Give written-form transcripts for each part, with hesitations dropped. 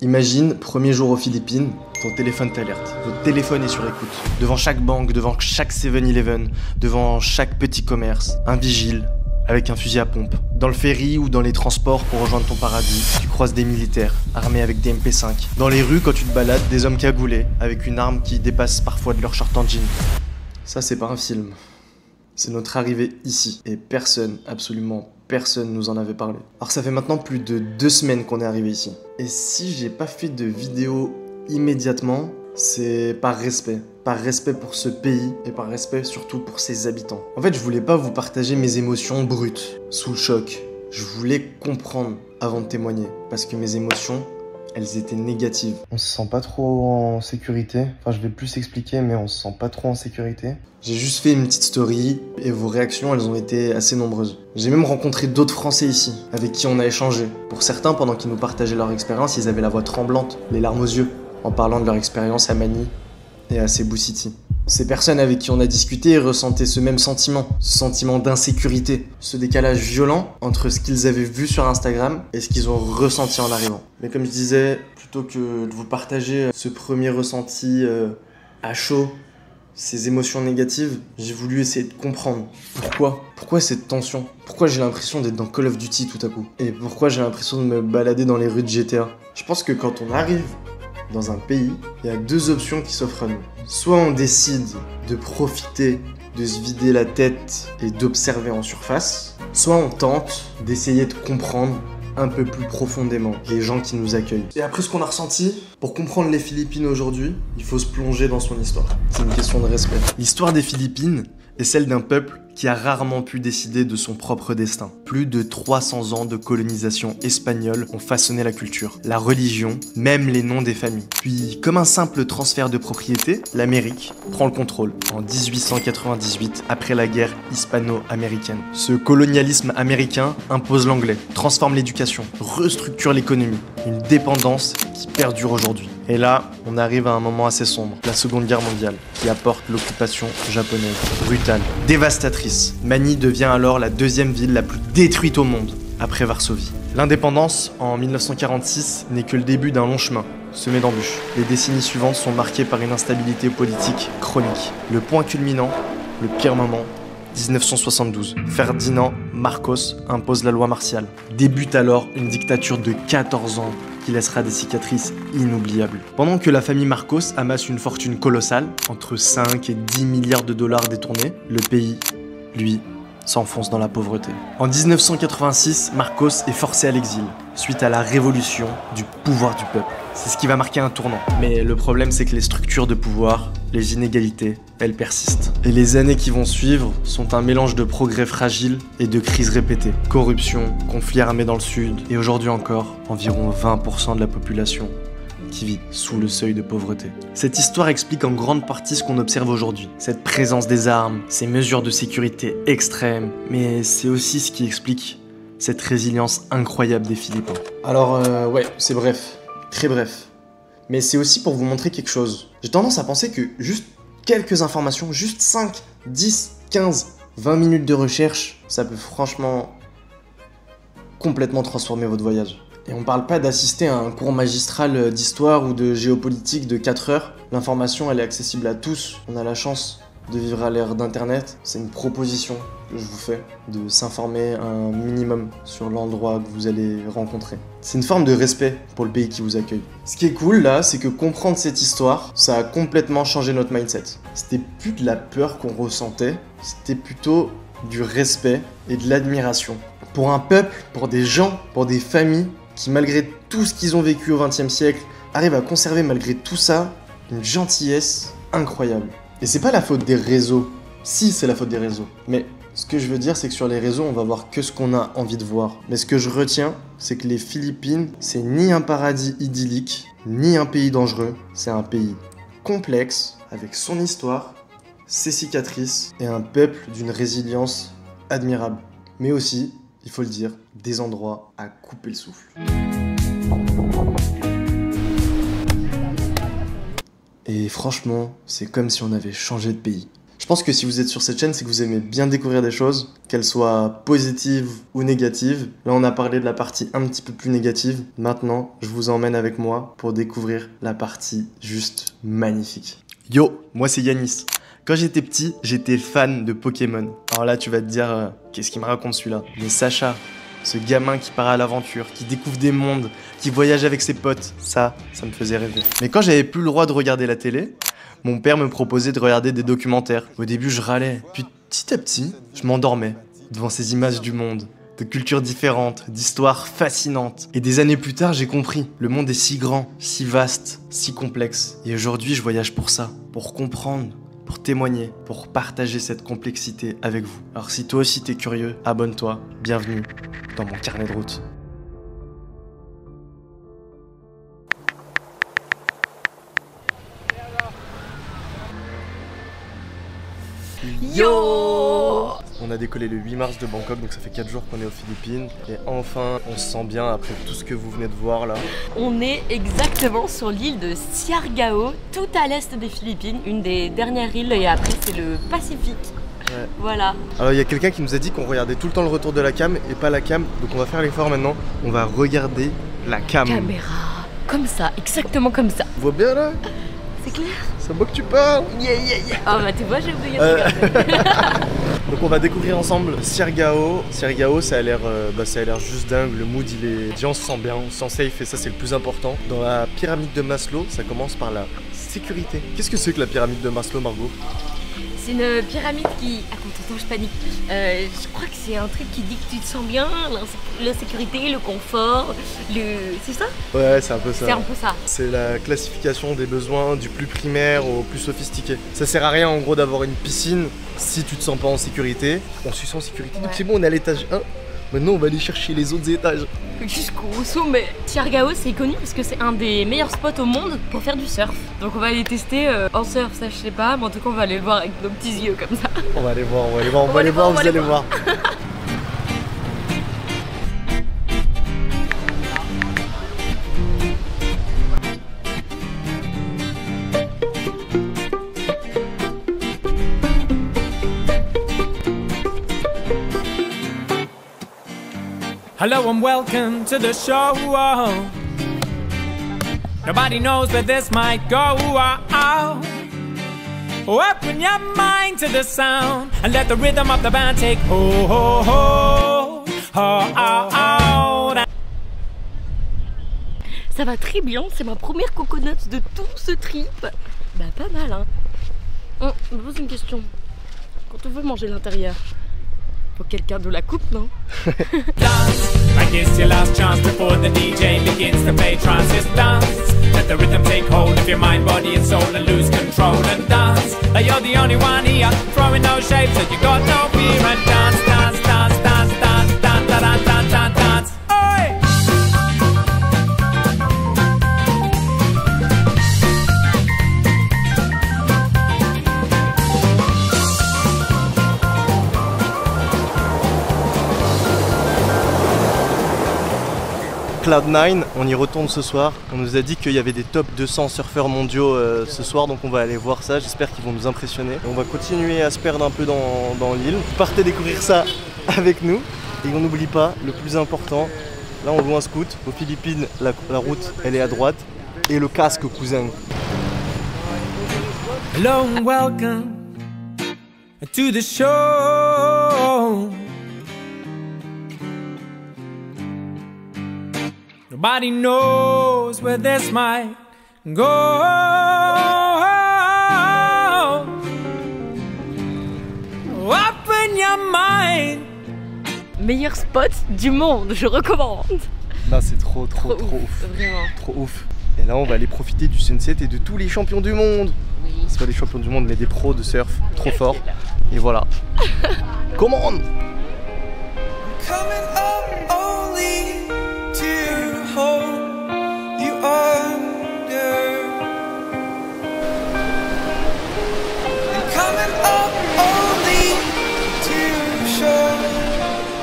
Imagine, premier jour aux Philippines, ton téléphone t'alerte. Votre téléphone est sur écoute. Devant chaque banque, devant chaque 7-Eleven, devant chaque petit commerce, un vigile avec un fusil à pompe. Dans le ferry ou dans les transports pour rejoindre ton paradis, tu croises des militaires armés avec des MP5. Dans les rues, quand tu te balades, des hommes cagoulés avec une arme qui dépasse parfois de leur short en jean. Ça, c'est pas un film. C'est notre arrivée ici. Et personne, absolument personne nous en avait parlé. Alors ça fait maintenant plus de 2 semaines qu'on est arrivé ici. Et si j'ai pas fait de vidéo immédiatement, c'est par respect. Par respect pour ce pays et par respect surtout pour ses habitants. En fait, je voulais pas vous partager mes émotions brutes, sous le choc. Je voulais comprendre avant de témoigner. Parce que mes émotions, elles étaient négatives. On se sent pas trop en sécurité. Enfin, je vais plus expliquer, mais on se sent pas trop en sécurité. J'ai juste fait une petite story et vos réactions, elles ont été assez nombreuses. J'ai même rencontré d'autres Français ici, avec qui on a échangé. Pour certains, pendant qu'ils nous partageaient leur expérience, ils avaient la voix tremblante, les larmes aux yeux, en parlant de leur expérience à Manille et à Cebu City. Ces personnes avec qui on a discuté ressentaient ce même sentiment, ce sentiment d'insécurité, ce décalage violent entre ce qu'ils avaient vu sur Instagram et ce qu'ils ont ressenti en arrivant. Mais comme je disais, plutôt que de vous partager ce premier ressenti à chaud, ces émotions négatives, j'ai voulu essayer de comprendre pourquoi cette tension, pourquoi j'ai l'impression d'être dans Call of Duty tout à coup, et pourquoi j'ai l'impression de me balader dans les rues de GTA. Je pense que quand on arrive dans un pays, il y a 2 options qui s'offrent à nous. Soit on décide de profiter, de se vider la tête et d'observer en surface, soit on tente d'essayer de comprendre un peu plus profondément les gens qui nous accueillent. Et après ce qu'on a ressenti, pour comprendre les Philippines aujourd'hui, il faut se plonger dans son histoire. C'est une question de respect. L'histoire des Philippines est celle d'un peuple qui a rarement pu décider de son propre destin. Plus de 300 ans de colonisation espagnole ont façonné la culture, la religion, même les noms des familles. Puis, comme un simple transfert de propriété, l'Amérique prend le contrôle en 1898, après la guerre hispano-américaine. Ce colonialisme américain impose l'anglais, transforme l'éducation, restructure l'économie, une dépendance qui perdure aujourd'hui. Et là, on arrive à un moment assez sombre, la Seconde Guerre mondiale, qui apporte l'occupation japonaise, brutale, dévastatrice. Manille devient alors la 2e ville la plus détruite au monde, après Varsovie. L'indépendance, en 1946, n'est que le début d'un long chemin, semé d'embûches. Les décennies suivantes sont marquées par une instabilité politique chronique. Le point culminant, le pire moment, 1972. Ferdinand Marcos impose la loi martiale. Débute alors une dictature de 14 ans qui laissera des cicatrices inoubliables. Pendant que la famille Marcos amasse une fortune colossale, entre 5 et 10 milliards de dollars détournés, le pays, lui, s'enfonce dans la pauvreté. En 1986, Marcos est forcé à l'exil, suite à la révolution du pouvoir du peuple. C'est ce qui va marquer un tournant. Mais le problème, c'est que les structures de pouvoir, les inégalités, elles persistent. Et les années qui vont suivre sont un mélange de progrès fragiles et de crises répétées. Corruption, conflits armés dans le sud, et aujourd'hui encore, environ 20% de la population qui vit sous le seuil de pauvreté. Cette histoire explique en grande partie ce qu'on observe aujourd'hui. Cette présence des armes, ces mesures de sécurité extrêmes, mais c'est aussi ce qui explique cette résilience incroyable des Philippins. Alors ouais, c'est bref, très bref. Mais c'est aussi pour vous montrer quelque chose. J'ai tendance à penser que juste quelques informations, juste 5, 10, 15, 20 minutes de recherche, ça peut franchement complètement transformer votre voyage. Et on parle pas d'assister à un cours magistral d'histoire ou de géopolitique de 4 heures. L'information, elle est accessible à tous. On a la chance de vivre à l'ère d'internet. C'est une proposition que je vous fais de s'informer un minimum sur l'endroit que vous allez rencontrer. C'est une forme de respect pour le pays qui vous accueille. Ce qui est cool là, c'est que comprendre cette histoire, ça a complètement changé notre mindset. C'était plus de la peur qu'on ressentait, c'était plutôt du respect et de l'admiration. Pour un peuple, pour des gens, pour des familles qui, malgré tout ce qu'ils ont vécu au XXe siècle, arrivent à conserver malgré tout ça une gentillesse incroyable. Et c'est pas la faute des réseaux. Si, c'est la faute des réseaux. Mais ce que je veux dire, c'est que sur les réseaux, on va voir que ce qu'on a envie de voir. Mais ce que je retiens, c'est que les Philippines, c'est ni un paradis idyllique, ni un pays dangereux. C'est un pays complexe, avec son histoire, ses cicatrices, et un peuple d'une résilience admirable. Mais aussi, il faut le dire, des endroits à couper le souffle. Et franchement, c'est comme si on avait changé de pays. Je pense que si vous êtes sur cette chaîne, c'est que vous aimez bien découvrir des choses, qu'elles soient positives ou négatives. Là, on a parlé de la partie un petit peu plus négative. Maintenant, je vous emmène avec moi pour découvrir la partie juste magnifique. Yo, moi c'est Yanis. Quand j'étais petit, j'étais fan de Pokémon. Alors là, tu vas te dire, qu'est-ce qu'il me raconte celui-là? Mais Sacha, ce gamin qui part à l'aventure, qui découvre des mondes, qui voyage avec ses potes, ça me faisait rêver. Mais quand j'avais plus le droit de regarder la télé, mon père me proposait de regarder des documentaires. Au début, je râlais. Puis petit à petit, je m'endormais devant ces images du monde, de cultures différentes, d'histoires fascinantes. Et des années plus tard, j'ai compris. Le monde est si grand, si vaste, si complexe. Et aujourd'hui, je voyage pour ça, pour comprendre, pour témoigner, pour partager cette complexité avec vous. Alors si toi aussi t'es curieux, abonne-toi. Bienvenue dans mon carnet de route. Yo! On a décollé le 8 mars de Bangkok, donc ça fait 4 jours qu'on est aux Philippines. Et enfin, on se sent bien après tout ce que vous venez de voir là. On est exactement sur l'île de Siargao, tout à l'est des Philippines, une des dernières îles, et après c'est le Pacifique. Ouais. Voilà. Alors il y a quelqu'un qui nous a dit qu'on regardait tout le temps le retour de la cam et pas la cam, donc on va faire l'effort maintenant. On va regarder la cam. Caméra, comme ça, exactement comme ça. Tu vois bien là? C'est clair? C'est moi que tu parles. Yeah. Ah bah tu vois, j'ai oublié de regarder. Donc on va découvrir ensemble Siargao. Siargao, ça a l'air juste dingue. Le mood, il est... Déjà on se sent bien, on se sent safe et ça c'est le plus important. Dans la pyramide de Maslow, ça commence par la sécurité. Qu'est-ce que c'est que la pyramide de Maslow, Margot? C'est une pyramide qui... Attends, je panique. Je crois que c'est un truc qui dit que tu te sens bien, la sécurité, le confort, c'est ça? Ouais, c'est un peu ça. C'est un peu ça. C'est la classification des besoins du plus primaire au plus sophistiqué. Ça sert à rien en gros d'avoir une piscine si tu te sens pas en sécurité. On se sent en sécurité. Donc c'est bon, on est à l'étage 1. Maintenant, on va aller chercher les autres étages. Jusqu'au sommet. Siargao, c'est connu parce que c'est un des meilleurs spots au monde pour faire du surf. Donc on va aller tester en surf, ça je sais pas, mais en tout cas on va aller le voir avec nos petits yeux comme ça. On va aller voir, vous allez voir. Hello and welcome to the show. Nobody knows where this might go. Open your mind to the sound and let the rhythm of the band take hold. Ça va très bien, c'est ma première coconut de tout ce trip. Bah pas mal hein. Je me pose une question. Quand on veut manger l'intérieur, faut que quelqu'un nous la coupe, non? Like it's your last chance before the DJ begins to play trance. Just dance, let the rhythm take hold of your mind, body and soul and lose control and dance. Like you're the only one here, throwing those shapes that you got no fear and dance, dance, dance, dance, dance, dance, dance, dance, dance, dance. Oi! Cloud9, on y retourne ce soir. On nous a dit qu'il y avait des top 200 surfeurs mondiaux ce soir, donc on va aller voir ça. J'espère qu'ils vont nous impressionner. Et on va continuer à se perdre un peu dans l'île. Partez découvrir ça avec nous. Et on n'oublie pas, le plus important, là on loue un scoot. Aux Philippines, la route, elle est à droite. Et le casque, cousin. Hello and welcome to the show. Nobody knows where this might go. Open your mind. Meilleur spot du monde, je recommande. Là c'est trop ouf. Vraiment. Trop ouf. Et là on va aller profiter du sunset et de tous les champions du monde. Oui. C'est pas des champions du monde mais des pros de surf trop forts. Et voilà. Come on. Coming up only to hold you under. And coming up only to show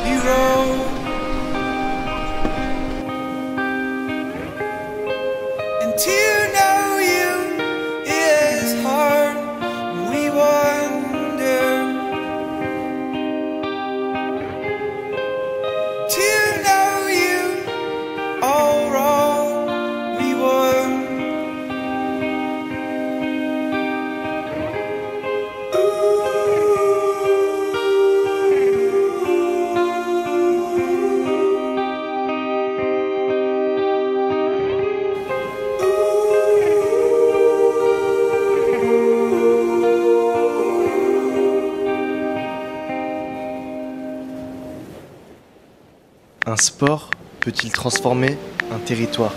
you wrong. And to know you is hard. We wonder. Un sport peut-il transformer un territoire?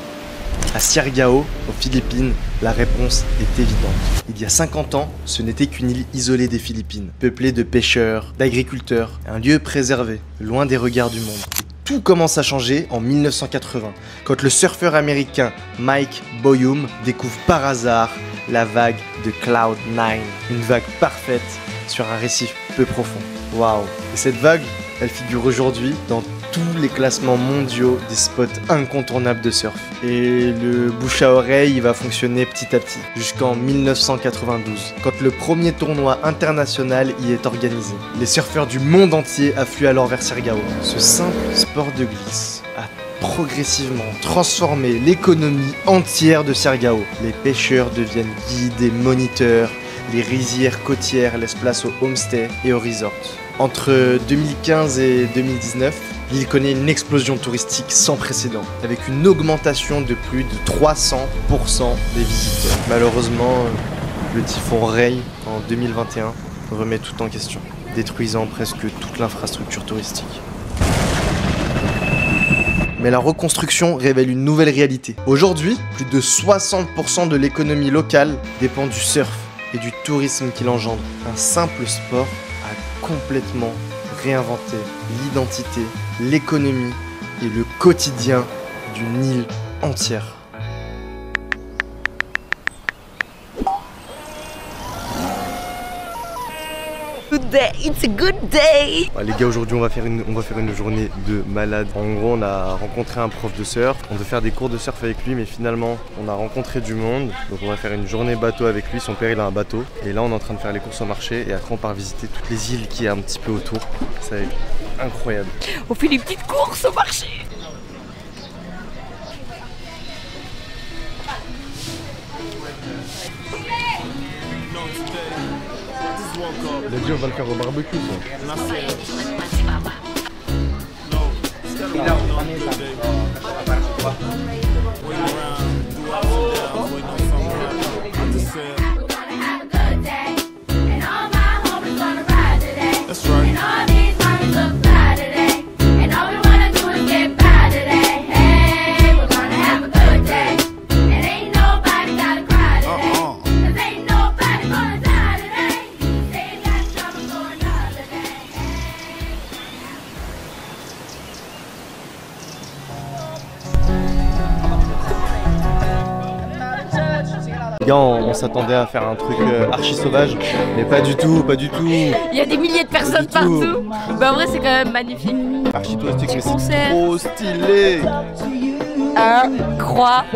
À Siargao, aux Philippines, la réponse est évidente. Il y a 50 ans, ce n'était qu'une île isolée des Philippines, peuplée de pêcheurs, d'agriculteurs, un lieu préservé, loin des regards du monde. Et tout commence à changer en 1980, quand le surfeur américain Mike Boyum découvre par hasard la vague de Cloud9, une vague parfaite sur un récif peu profond. Waouh! Et cette vague, elle figure aujourd'hui dans tous les classements mondiaux des spots incontournables de surf. Et le bouche à oreille, il va fonctionner petit à petit, jusqu'en 1992, quand le premier tournoi international y est organisé. Les surfeurs du monde entier affluent alors vers Siargao. Ce simple sport de glisse a progressivement transformé l'économie entière de Siargao. Les pêcheurs deviennent guides et moniteurs, les rizières côtières laissent place aux homestays et aux resorts. Entre 2015 et 2019, l'île connaît une explosion touristique sans précédent, avec une augmentation de plus de 300% des visiteurs. Malheureusement, le typhon Ray en 2021 remet tout en question, détruisant presque toute l'infrastructure touristique. Mais la reconstruction révèle une nouvelle réalité. Aujourd'hui, plus de 60% de l'économie locale dépend du surf et du tourisme qu'il engendre. Un simple sport a complètement réinventé l'identité, l'économie et le quotidien d'une île entière. Good day, it's a good day. Les gars, aujourd'hui on va faire une journée de malade. En gros, on a rencontré un prof de surf. On devait faire des cours de surf avec lui, mais finalement on a rencontré du monde. Donc on va faire une journée bateau avec lui. Son père il a un bateau. Et là on est en train de faire les courses au marché. Et après on part visiter toutes les îles qui est un petit peu autour. Ça va être incroyable. On fait des petites courses au marché. Il a dit on va le faire au barbecue ça. Les gars, on s'attendait à faire un truc archi sauvage, mais pas du tout, pas du tout. Il y a des milliers de personnes partout. Bah en vrai c'est quand même magnifique. Archi touristique, mais c'est Concert. trop stylé. Incroyable.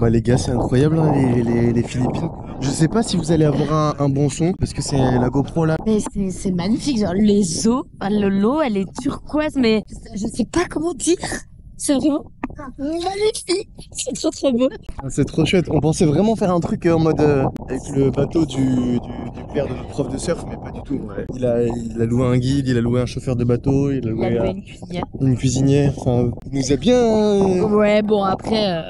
Bah les gars, c'est incroyable hein, les Philippines. Je sais pas si vous allez avoir un bon son parce que c'est la GoPro là. Mais c'est magnifique, genre les eaux, l'eau elle est turquoise mais je sais pas comment dire. C'est vraiment magnifique, c'est trop beau. C'est trop chouette. On pensait vraiment faire un truc en mode avec le bateau du père de notre prof de surf, mais pas du tout. Ouais. Il a loué un guide, il a loué un chauffeur de bateau, il a loué une cuisinière. une cuisinière. Enfin, il nous a bien. Ouais bon après.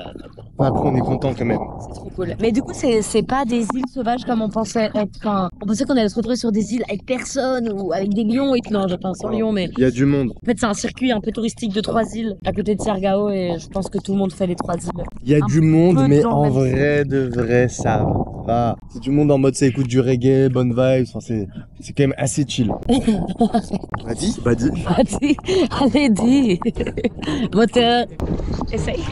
Après on est content quand même. C'est trop cool. Mais du coup, c'est pas des îles sauvages comme on pensait être. Enfin, on pensait qu'on allait se retrouver sur des îles avec personne ou avec des lions et tout. Non, je pense sans lions, mais. Il y a du monde. En fait, c'est un circuit un peu touristique de 3 îles à côté de Siargao et je pense que tout le monde fait les 3 îles. Il y a Un du monde, peu de mais gens, en même. vrai de vrai, ça va. C'est du monde en mode ça écoute du reggae, bonne vibes. Enfin, c'est quand même assez chill. Vas-y, vas-y. Allez, dis. Moteur. Essaye.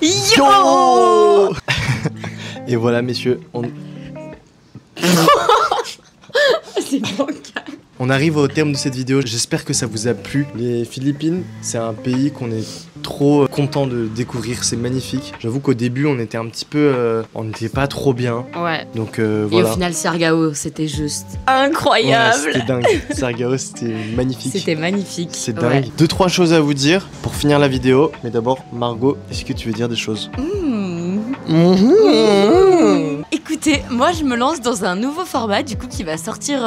Yo. Et voilà messieurs, C'est bancal. on arrive au terme de cette vidéo, j'espère que ça vous a plu. Les Philippines, c'est un pays qu'on est trop content de découvrir, c'est magnifique. J'avoue qu'au début on était un petit peu, on n'était pas trop bien. Ouais. Donc Et voilà. au final, Sargao, c'était juste incroyable. Ouais, c'était dingue. Sargao, c'était magnifique. C'était magnifique. C'est dingue. 2-3 choses à vous dire pour finir la vidéo. Mais d'abord, Margot, est-ce que tu veux dire des choses? Écoutez, moi je me lance dans un nouveau format du coup qui va sortir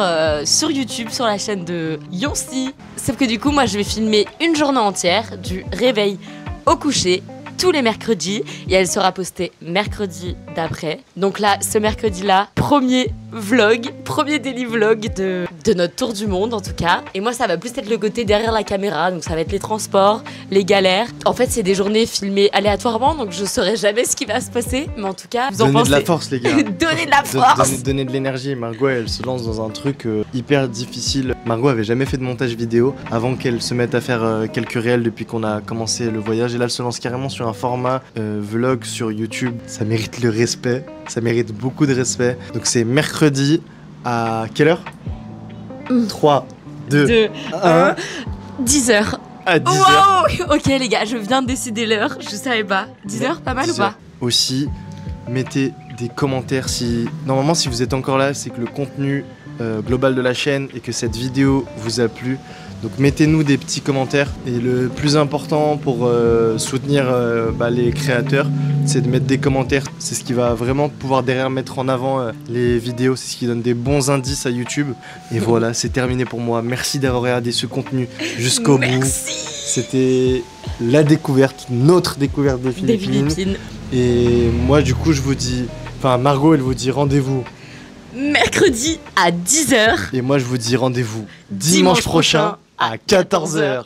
sur YouTube, sur la chaîne de Yonsi. Sauf que du coup moi je vais filmer une journée entière du réveil au coucher tous les mercredis et elle sera postée mercredi d'après. Donc là, ce mercredi-là, premier daily vlog de notre tour du monde en tout cas. Et moi, ça va plus être le côté derrière la caméra, donc ça va être les transports, les galères. En fait, c'est des journées filmées aléatoirement, donc je saurai jamais ce qui va se passer. Mais en tout cas, vous en Donnez pensez... de la force, les gars. Donnez de la force. Donnez de l'énergie. Margot, elle se lance dans un truc hyper difficile. Margot avait jamais fait de montage vidéo avant qu'elle se mette à faire quelques réels depuis qu'on a commencé le voyage. Et là, elle se lance carrément sur un format vlog sur YouTube. Ça mérite le respect. Ça mérite beaucoup de respect. Donc c'est mercredi à quelle heure 3, 2, 1. 10h. À 10h. Wow. Ok les gars, je viens de décider l'heure. Je savais pas. 10h, pas mal 10 ou pas? heures. Aussi, mettez des commentaires si... Normalement, si vous êtes encore là, c'est que le contenu global de la chaîne et que cette vidéo vous a plu. Donc mettez-nous des petits commentaires. Et le plus important pour soutenir les créateurs, c'est de mettre des commentaires. C'est ce qui va vraiment pouvoir derrière mettre en avant les vidéos. C'est ce qui donne des bons indices à YouTube. Et voilà, c'est terminé pour moi. Merci d'avoir regardé ce contenu jusqu'au bout. C'était la découverte, notre découverte des Philippines. Et moi du coup je vous dis... Enfin Margot elle vous dit rendez-vous mercredi à 10h. Et moi je vous dis rendez-vous dimanche prochain à 14h.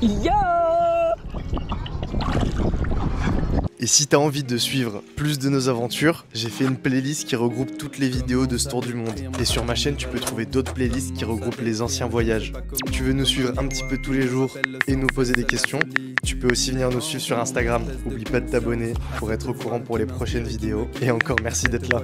Yo. Et si t'as envie de suivre plus de nos aventures, j'ai fait une playlist qui regroupe toutes les vidéos de ce tour du monde. Et sur ma chaîne, tu peux trouver d'autres playlists qui regroupent les anciens voyages. Tu veux nous suivre un petit peu tous les jours et nous poser des questions? Tu peux aussi venir nous suivre sur Instagram. Oublie pas de t'abonner pour être au courant pour les prochaines vidéos. Et encore merci d'être là.